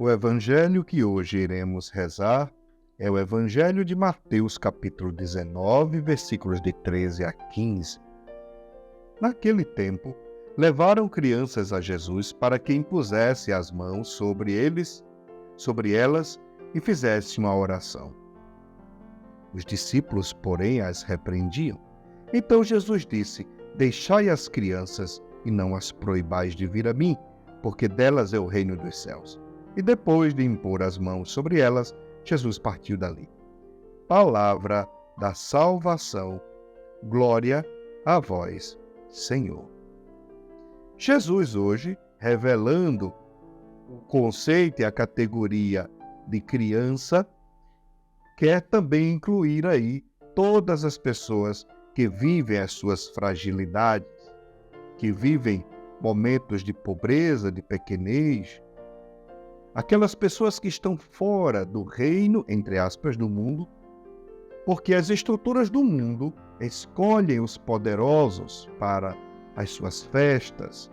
O evangelho que hoje iremos rezar é o evangelho de Mateus, capítulo 19, versículos de 13 a 15. Naquele tempo, levaram crianças a Jesus para que impusesse as mãos sobre elas e fizesse uma oração. Os discípulos, porém, as repreendiam. Então Jesus disse: Deixai as crianças e não as proibais de vir a mim, porque delas é o reino dos céus. E depois de impor as mãos sobre elas, Jesus partiu dali. Palavra da salvação. Glória a vós, Senhor. Jesus hoje, revelando o conceito e a categoria de criança, quer também incluir aí todas as pessoas que vivem as suas fragilidades, que vivem momentos de pobreza, de pequenez, aquelas pessoas que estão fora do reino, entre aspas, do mundo, porque as estruturas do mundo escolhem os poderosos para as suas festas,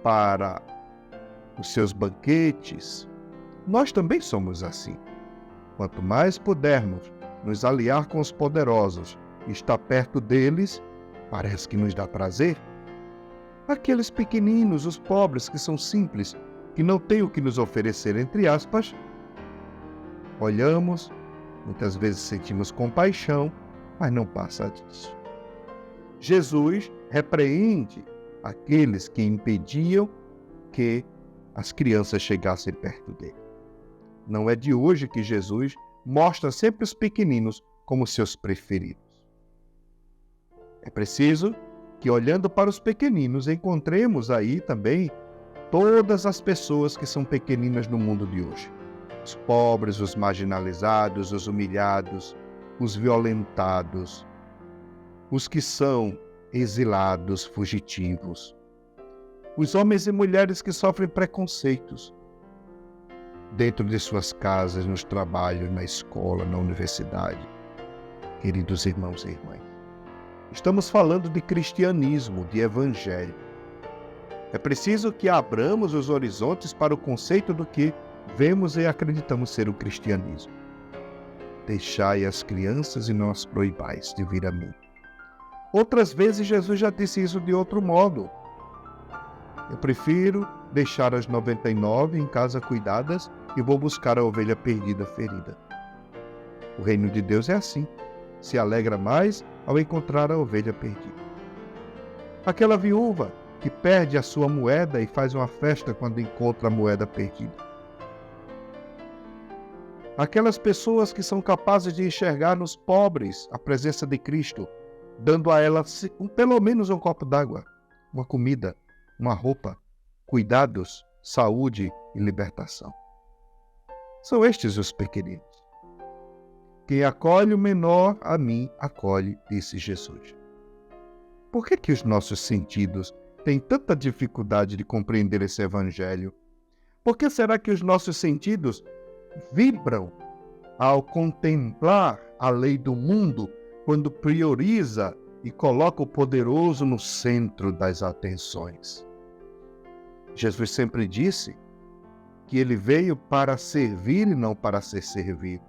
para os seus banquetes. Nós também somos assim. Quanto mais pudermos nos aliar com os poderosos e estar perto deles, parece que nos dá prazer. Aqueles pequeninos, os pobres, que são simples, que não têm o que nos oferecer, entre aspas, olhamos, muitas vezes sentimos compaixão, mas não passa disso. Jesus repreende aqueles que impediam que as crianças chegassem perto dele. Não é de hoje que Jesus mostra sempre os pequeninos como seus preferidos. É preciso que, olhando para os pequeninos, encontremos aí também todas as pessoas que são pequeninas no mundo de hoje. Os pobres, os marginalizados, os humilhados, os violentados, os que são exilados, fugitivos, os homens e mulheres que sofrem preconceitos dentro de suas casas, nos trabalhos, na escola, na universidade. Queridos irmãos e irmãs, estamos falando de cristianismo, de evangelho. É preciso que abramos os horizontes para o conceito do que vemos e acreditamos ser o cristianismo. Deixai as crianças e não as proibais de vir a mim. Outras vezes Jesus já disse isso de outro modo. Eu prefiro deixar as 99 em casa cuidadas e vou buscar a ovelha perdida, ferida. O reino de Deus é assim. Se alegra mais ao encontrar a ovelha perdida. Aquela viúva que perde a sua moeda e faz uma festa quando encontra a moeda perdida. Aquelas pessoas que são capazes de enxergar nos pobres a presença de Cristo, dando a elas pelo menos um copo d'água, uma comida, uma roupa, cuidados, saúde e libertação. São estes os pequeninos. Quem acolhe o menor, a mim acolhe, disse Jesus. Por que os nossos sentidos têm tanta dificuldade de compreender esse evangelho? Por que será que os nossos sentidos vibram ao contemplar a lei do mundo quando prioriza e coloca o poderoso no centro das atenções? Jesus sempre disse que ele veio para servir e não para ser servido.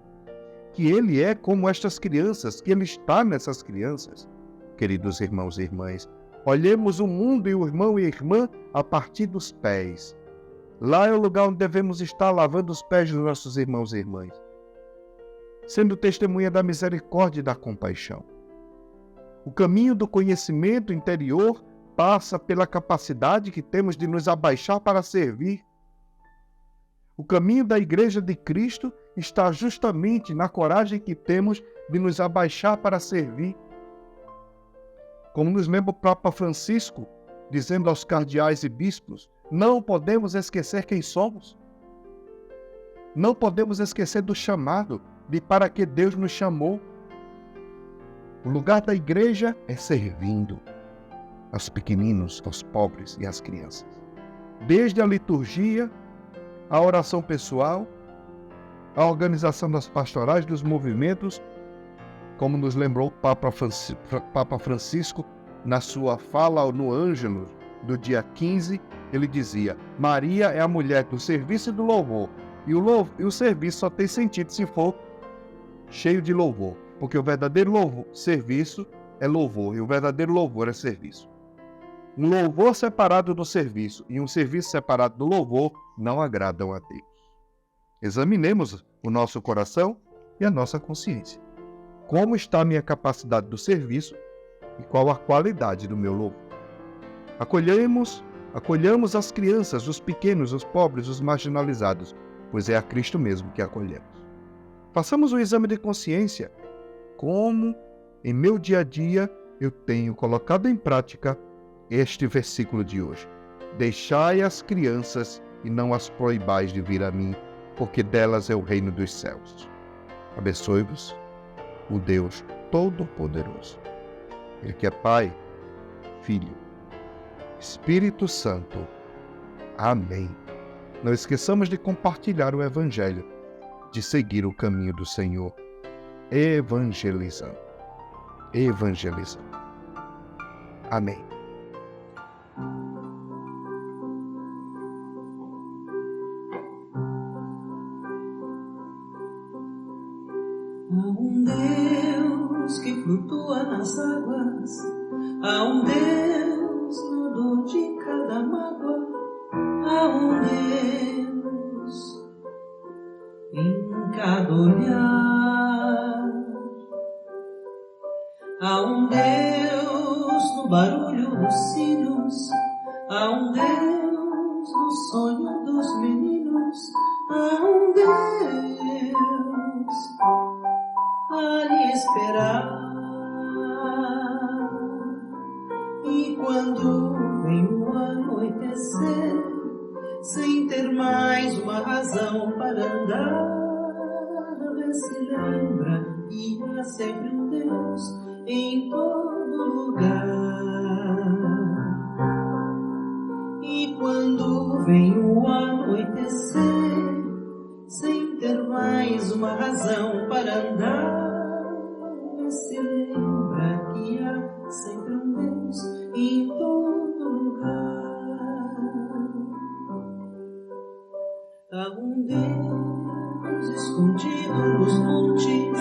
Que ele é como estas crianças, que ele está nessas crianças. Queridos irmãos e irmãs, olhemos o mundo e o irmão e a irmã a partir dos pés. Lá é o lugar onde devemos estar lavando os pés dos nossos irmãos e irmãs, sendo testemunha da misericórdia e da compaixão. O caminho do conhecimento interior passa pela capacidade que temos de nos abaixar para servir. O caminho da Igreja de Cristo está justamente na coragem que temos de nos abaixar para servir. Como nos lembra o Papa Francisco, dizendo aos cardeais e bispos, não podemos esquecer quem somos. Não podemos esquecer do chamado, de para que Deus nos chamou. O lugar da igreja é servindo aos pequeninos, aos pobres e às crianças. Desde a liturgia, a oração pessoal, a organização das pastorais, dos movimentos, como nos lembrou o Papa Francisco na sua fala no Ângelus do dia 15, ele dizia: Maria é a mulher do serviço e do louvor, E o serviço só tem sentido se for cheio de louvor, porque o verdadeiro serviço é louvor, e o verdadeiro louvor é serviço. Um louvor separado do serviço e um serviço separado do louvor não agradam a Deus. Examinemos o nosso coração e a nossa consciência. Como está a minha capacidade do serviço e qual a qualidade do meu louvor? Acolhamos as crianças, os pequenos, os pobres, os marginalizados, pois é a Cristo mesmo que acolhemos. Façamos um exame de consciência. Como em meu dia a dia eu tenho colocado em prática este versículo de hoje? Deixai as crianças e não as proibais de vir a mim, porque delas é o reino dos céus. Abençoe-vos o Deus Todo-Poderoso, Ele que é Pai, Filho, Espírito Santo. Amém. Não esqueçamos de compartilhar o Evangelho, de seguir o caminho do Senhor, evangelizando. Amém. Há um Deus que flutua nas águas, há um Deus no dor de cada mágoa, há um Deus em cada olhar, há um Deus no barulho dos cílios, há um Deus no sonho dos meninos, há um Deus a lhe esperar. E quando vem o anoitecer, sem ter mais uma razão para andar, vê se lembra que há sempre um Deus em todo lugar. E quando vem o anoitecer, sem ter mais uma razão para andar, se lembra que há sempre um Deus em todo lugar. Há um Deus escondido nos montes,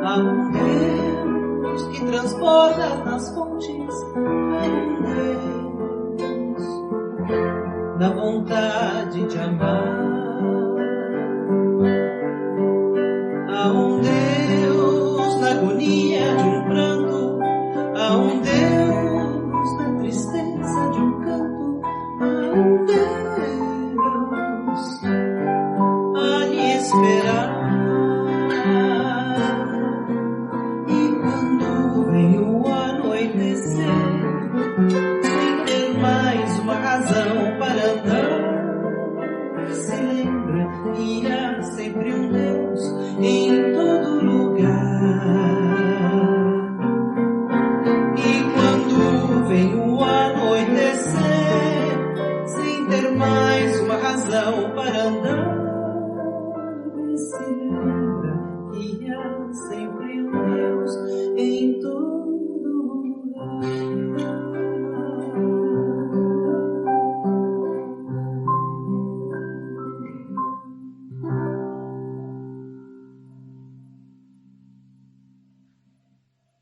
há um Deus que transborda nas fontes, há um Deus da vontade de amar. Há um Deus na agonia de um pranto, há um Deus na tristeza de um canto, há um Deus a lhe esperar. E quando vem o anoitecer, sem ter mais uma razão para andar, se lembra que há sempre um Deus em todo lugar. E quando vem o anoitecer, sem ter mais uma razão para andar, se lembra que há sempre um Deus em todo lugar.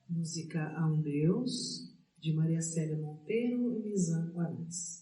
Música A um Deus, de Maria Célia Monteiro e Lisan Guarães.